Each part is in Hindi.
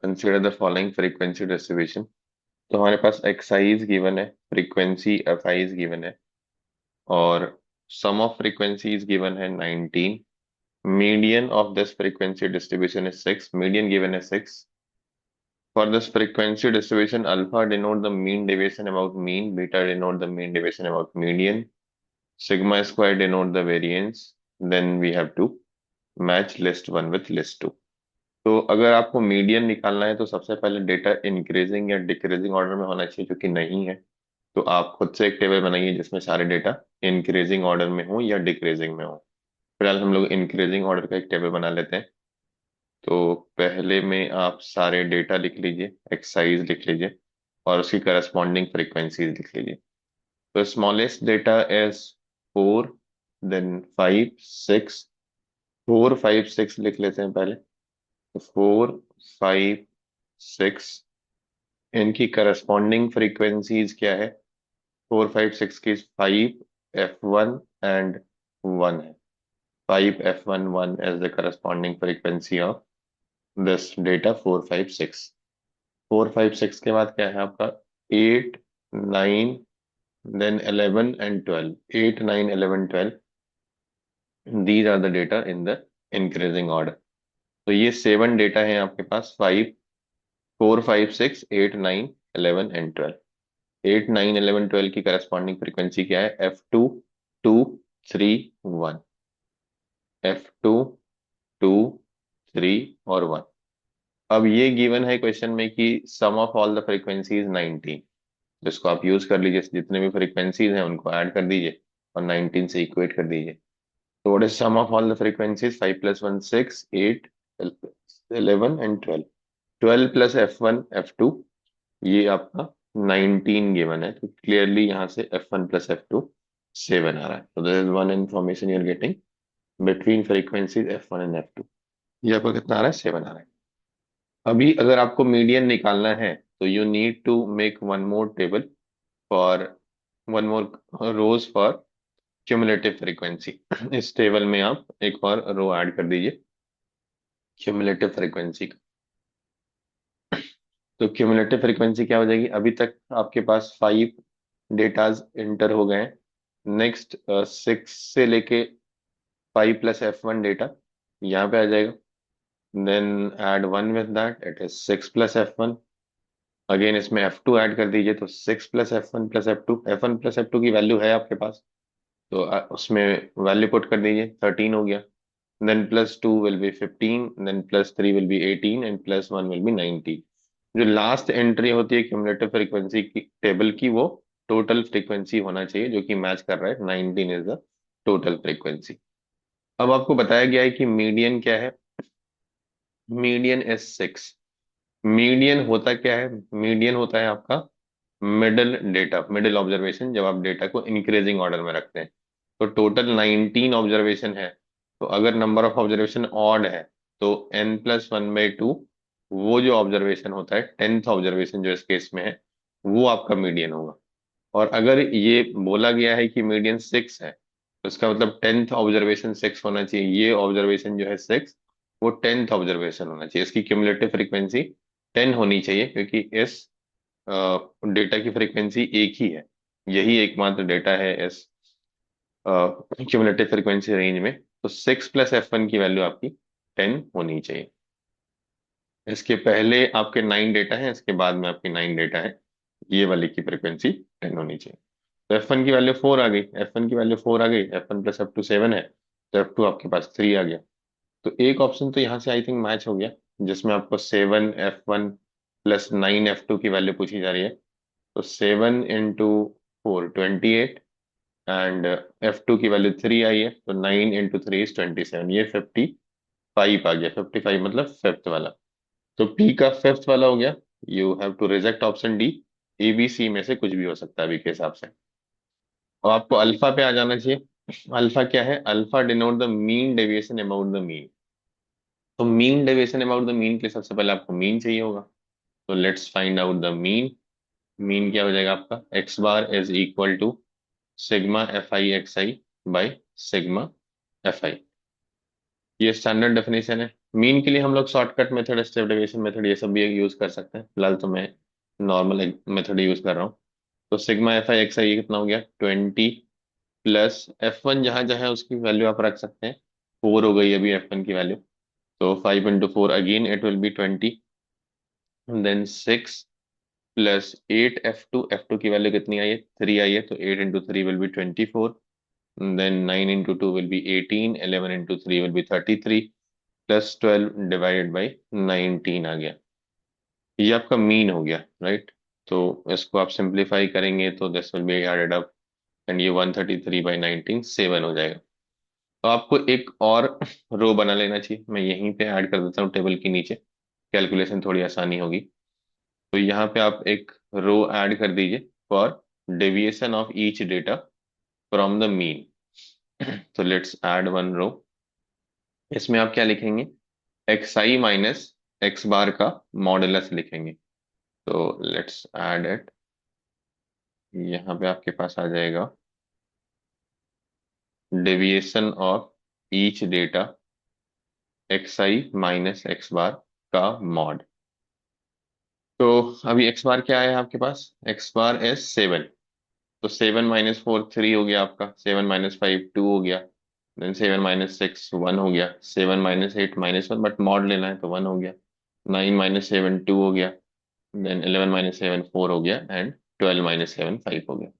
Consider the following frequency distribution. तो हमारे पास एक्साइज गिवन है, फ्रीक्वेंसी एफआई गिवन है, और सम ऑफ फ्रीक्वेंसीज गिवन है 19। Median of this frequency distribution is 6, median given है 6। For this frequency distribution, alpha denote the mean deviation about mean, beta denote the mean deviation about median, sigma square denote the variance. Then we have to match list one with list two. तो अगर आपको मीडियन निकालना है तो सबसे पहले डेटा इंक्रीजिंग या डिक्रीजिंग ऑर्डर में होना चाहिए, जो कि नहीं है। तो आप खुद से एक टेबल बनाइए जिसमें सारे डेटा इंक्रीजिंग ऑर्डर में हो या डिक्रीजिंग में हो। फिलहाल हम लोग इंक्रीजिंग ऑर्डर का एक टेबल बना लेते हैं। तो पहले में आप सारे डेटा लिख लीजिए, एक्साइज लिख लीजिए, और उसकी करस्पॉन्डिंग फ्रीक्वेंसीज लिख लीजिए। तो स्मॉलेस्ट डेटा इज 4, देन 5, 6। 4, 5, 6 लिख लेते हैं पहले। तो 4, 5, 6 इनकी करस्पॉन्डिंग फ्रीक्वेंसीज क्या है? 4, 5, 6 की 5 F1 एंड 1 है। 5 F1 1 is the corresponding frequency of this data 4, 5, 6। 4, 5, 6 के बाद क्या है आपका? 8, 9, then 11 and 12। 8, 9, 11, 12, these are the data in the increasing order। तो ये 7 डेटा है आपके पास। 5, 4, 5, 6, 8, 9, 11 and 12। 8, 9, 11, 12 की करस्पॉन्डिंग फ्रीक्वेंसी क्या है? F2, 2, 3, 1। F2, 2, 3 और 1। अब ये गिवन है क्वेश्चन में कि सम ऑफ ऑल द फ्रीक्वेंसीज 19। जिसको आप यूज कर लीजिए, जितने भी फ्रीक्वेंसीज हैं उनको ऐड कर दीजिए और 19 से इक्वेट कर दीजिए। तो what is sum of all the frequencies? 5 + 1 6, 8, 11 and 12। 12 plus F1 F2, ये आपका 19 गिवन है। तो क्लियरली यहाँ से F1 + F2 7 आ रहा है। तो this is one information you are getting between frequencies F1 and F2। ये आपको कितना आ रहा है? 7 आ रहा है। अभी अगर आपको मीडियन निकालना है तो you need to make one more table for one more rows for cumulative frequency. इस टेबल में आप एक और रो ऐड कर दीजिए क्यूमुलेटिव फ्रीक्वेंसी का। तो क्यूमुलेटिव फ्रीक्वेंसी क्या हो जाएगी? अभी तक आपके पास 5 डेटाज इंटर हो गए हैं। नेक्स्ट 6 से लेके 5 + F1 डेटा यहाँ पे आ जाएगा। Then add 1 with that, it is 6 + F1। Again इसमें F2 ऐड कर दीजिए, तो 6 + F1 + F2। F1 + F2 की वैल्यू है आपके पास, तो उसमें वैल्यू पुट कर दीजिए। 13 हो गया। Then +2 will be 15, then +3 will be 18 and +1 will be 19। जो लास्ट एंट्री होती है क्यूमुलेटिव फ्रीक्वेंसी की टेबल की, वो टोटल फ्रीक्वेंसी होना चाहिए, जो कि मैच कर रहा है। 19 इज द टोटल फ्रीक्वेंसी। अब आपको बताया गया है कि मीडियन क्या है। Median is 6। मीडियन होता क्या है? मीडियन होता है आपका मिडिल डेटा, मिडिल ऑब्जर्वेशन, जब आप डेटा को इंक्रीजिंग ऑर्डर में रखते हैं। तो टोटल 19 ऑब्जर्वेशन है। तो अगर नंबर ऑफ ऑब्जर्वेशन ऑड है तो n+1/2, वो जो ऑब्जर्वेशन होता है, 10th ऑब्जर्वेशन जो इस केस में है, वो आपका मीडियन होगा। और अगर ये बोला गया है कि मीडियन 6 है, तो इसका मतलब 10th ऑब्जर्वेशन 6 होना चाहिए। ये ऑब्जर्वेशन जो है 6, वो 10th ऑब्जर्वेशन होना चाहिए। इसकी क्यूमुलेटिव फ्रीक्वेंसी 10 होनी चाहिए, क्योंकि इस डेटा की फ्रीक्वेंसी एक ही है। यही एकमात्र डेटा है इस क्यूमुलेटिव फ्रीक्वेंसी रेंज में। तो 6 + F1 की वैल्यू आपकी 10 होनी चाहिए। इसके पहले आपके 9 डेटा है, इसके बाद में आपकी 9 डेटा है। ये वाले की फ्रीक्वेंसी 10 होनी चाहिए। तो F1 की वैल्यू 4 आ गई। F1 की वैल्यू 4 आ गई। F1 + F2 7 है, तो F2 आपके पास 3 आ गया। तो एक ऑप्शन तो यहाँ से आई थिंक मैच हो गया, जिसमें आपको 7 F1 + 9 F2 की वैल्यू पूछी जा रही है। तो 7 × 4 28, एंड F2 की वैल्यू 3 आई है, तो 9 × 3 इज 27। ये 55 आ गया। 55 मतलब फिफ्थ वाला। तो P का फिफ्थ वाला हो गया। You have to reject option D. ABC में से कुछ भी हो सकता है अभी के हिसाब से। और आपको अल्फा पे आ जाना चाहिए। अल्फा क्या है? Alpha denote the mean deviation about the mean. तो mean deviation about the mean के लिए सबसे पहले आपको मीन चाहिए होगा। तो let's find out the mean. Mean क्या हो जाएगा आपका? x bar is equal to sigma Fi xi by sigma Fi। ये स्टैंडर्ड डेफिनेशन है। मीन के लिए हम लोग shortcut method, step deviation method, ये सब भी यूज कर सकते हैं। फिलहाल तो मैं नॉर्मल मेथड यूज कर रहा हूँ। तो सिग्मा एफ आई एक्स आई कितना हो गया, 20 प्लस एफ वन जहां जहां उसकी वैल्यू आप रख सकते हैं। 4 हो गई अभी एफ वन की वैल्यू। तो 5 into 4 again it will be 20, then 6 plus 8 F two की वैल्यू कितनी आई है, 3 आई है, तो 8 into 3 will be 24, then 9 into 2 will be 18, 11 into 3 will be 33, plus 12 divided by 19 आ गया। ये आपका मीन हो गया, राइट। तो इसको आप सिंप्लीफाई करेंगे तो this will be added up, and ये 133/19 7 हो जाएगा। तो आपको एक और रो बना लेना चाहिए। मैं यहीं पे ऐड कर देता हूँ टेबल के नीचे, कैलकुलेशन थोड़ी आसानी होगी। तो यहाँ पे आप एक रो ऐड कर दीजिए for deviation of each data from the mean. तो लेट्स ऐड वन रो। इसमें आप क्या लिखेंगे, x I minus X bar का मॉडुलस लिखेंगे। तो लेट्स ऐड इट। यहाँ पे आपके पास आ जाएगा deviation of each data X I minus X bar का मॉड। तो अभी एक्स बार क्या है आपके पास, एक्स बार इज 7। तो 7 - 4 3 हो गया आपका, 7 - 5 2 हो गया, देन 7 - 6 1 हो गया, 7 - 8 -1, बट मॉड लेना है तो 1 हो गया, 9 - 7 2 हो गया, देन 11 - 7 4 हो गया, एंड 12 - 7 5 हो गया।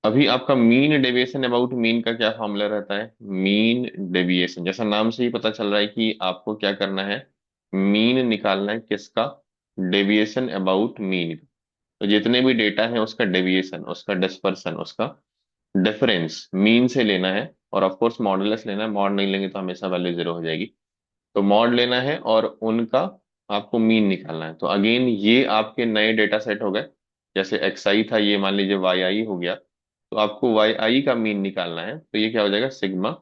अभी आपका मीन डेविएशन अबाउट मीन का क्या फॉर्मूला रहता है, मीन डेविएशन जैसा नाम से ही पता चल रहा है कि आपको क्या करना है, मीन निकालना है किसका, डेविएशन अबाउट मीन। तो जितने भी डेटा है उसका डेविएशन, उसका डिस्पर्सन, उसका डिफरेंस मीन से लेना है। और ऑफ कोर्स मॉडुलस लेना है, मॉड नहीं लेंगे तो हमेशा वैल्यू जीरो हो जाएगी। तो मॉड लेना है और उनका आपको मीन निकालना है। तो अगेन ये आपके नए डेटा सेट हो गए। जैसे एक्स आई था, ये मान लीजिए वाई आई हो गया। तो आपको वाई आई का मीन निकालना है, तो ये क्या हो जाएगा, sigma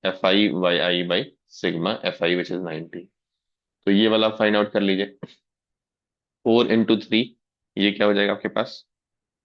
F I Y I by sigma F I which is 90। तो ये वाला फाइंड आउट कर लीजिए। 4 into 3, ये क्या हो जाएगा आपके पास,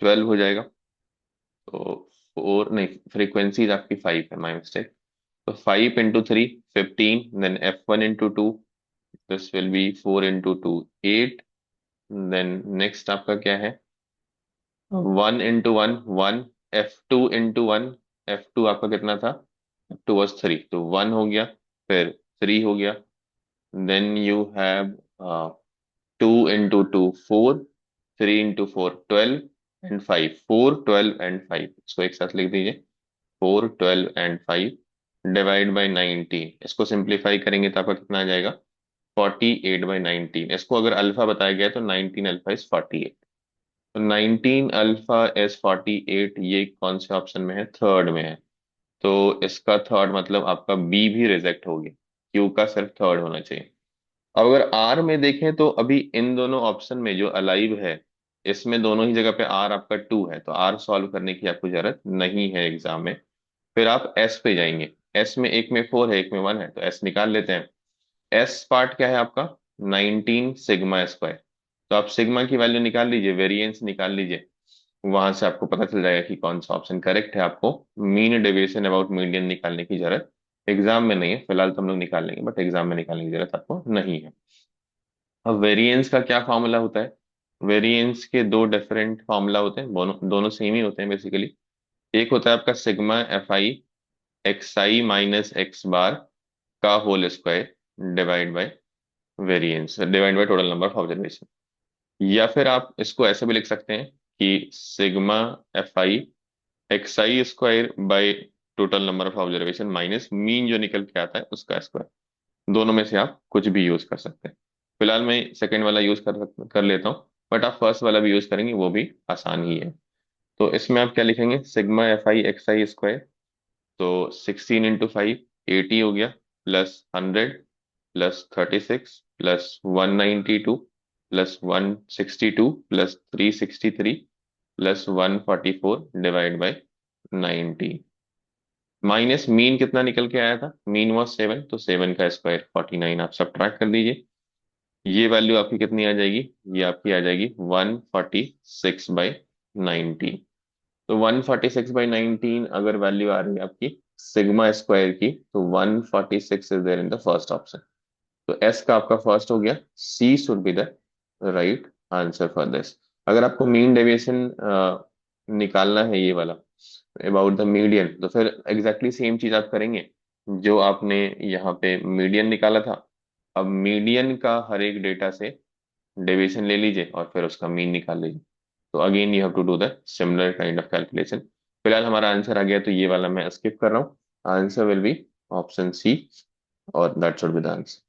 12 हो जाएगा। तो 4 नहीं, फ्रीक्वेंसीज आपकी 5 है, माई मिस्टेक। तो 5 into 3 15, then F1 into 2, this will be 4 into 2 8, then next आपका क्या है, 1 into 1 1, F2 into 1, F2 आपका कितना था, F2 was 3, तो 1 हो गया, फिर 3 हो गया, then you have 2 into 2 4, 3 into 4 12, and 5 4 12 and 5, इसको एक साथ लिख दीजिए, 4 12 एंड 5 डिवाइड बाई 19। इसको सिंप्लीफाई करेंगे तो आपका कितना आ जाएगा, 48/19। इसको अगर अल्फा बताया गया तो 19 अल्फा इज 48। तो 19 अल्फा इज 48, ये कौन से ऑप्शन में है, थर्ड में है। तो इसका थर्ड मतलब आपका बी भी रिजेक्ट हो गया, क्यू का सिर्फ थर्ड होना चाहिए। अब अगर आर में देखें तो अभी इन दोनों ऑप्शन में जो अलाइव है, इसमें दोनों ही जगह पे आर आपका 2 है, तो आर सॉल्व करने की आपको जरूरत नहीं है एग्जाम में। फिर आप एस पे जाएंगे। एस में एक में 4 है, एक में 1 है, तो एस निकाल लेते हैं। एस पार्ट क्या है आपका, 19 सिग्मा स्क्वायर। तो आप सिग्मा की वैल्यू निकाल लीजिए, वेरिएंस निकाल लीजिए, वहां से आपको पता चल जाएगा कि कौन सा ऑप्शन करेक्ट है। आपको मीन डेविएशन अबाउट मीडियन निकालने की जरूरत एग्जाम में नहीं है, फिलहाल तो हम लोग निकाल लेंगे, बट एग्जाम में निकालने की जरूरत आपको नहीं है। अब वेरिएंस का क्या फॉर्मूला होता है, वेरिएंस के दो डिफरेंट फॉर्मूला होते हैं, दोनों दोनों सेम ही होते हैं बेसिकली। एक होता है आपका sigma F I X I minus X bar का whole square divide by variance, divide by total number of observation. या फिर आप इसको ऐसे भी लिख सकते हैं कि sigma F I X I square by total number of observation minus mean जो निकल के आता है उसका स्क्वायर। दोनों में से आप कुछ भी यूज कर सकते हैं। फिलहाल मैं सेकंड वाला यूज कर लेता हूँ, बट आप फर्स्ट वाला भी यूज करेंगे वो भी आसान ही है। तो इसमें आप क्या लिखेंगे, sigma F I X I square, तो 16 into 5 80 हो गया, plus 100 plus 36 plus 192 plus 162 plus 363 plus 144 divide by 90। Minus mean कितना निकल के आया था, मीन वॉज 7, तो 7 का स्क्वायर 49, आप सब कर दीजिए। ये वैल्यू आपकी कितनी आ जाएगी, ये आपकी आ जाएगी 146/19। तो 146/19 अगर वैल्यू आ रही है आपकी सिग्मा स्क्वायर की, तो 146 is there in the first option. तो एस का आपका फर्स्ट हो गया, C should be the right answer for this. अगर आपको मीन डेविएशन निकालना है ये वाला अबाउट द मीडियन, तो फिर एग्जैक्टली सेम चीज आप करेंगे जो आपने यहाँ पे मीडियन निकाला था। अब मीडियन का हर एक डेटा से डेविएशन ले लीजिए और फिर उसका मीन निकाल लीजिए। तो again you have to do the similar kind of calculation. फिलहाल हमारा आंसर आ गया, तो ये वाला मैं स्किप कर रहा हूँ। Answer will be option C, और that should be the answer.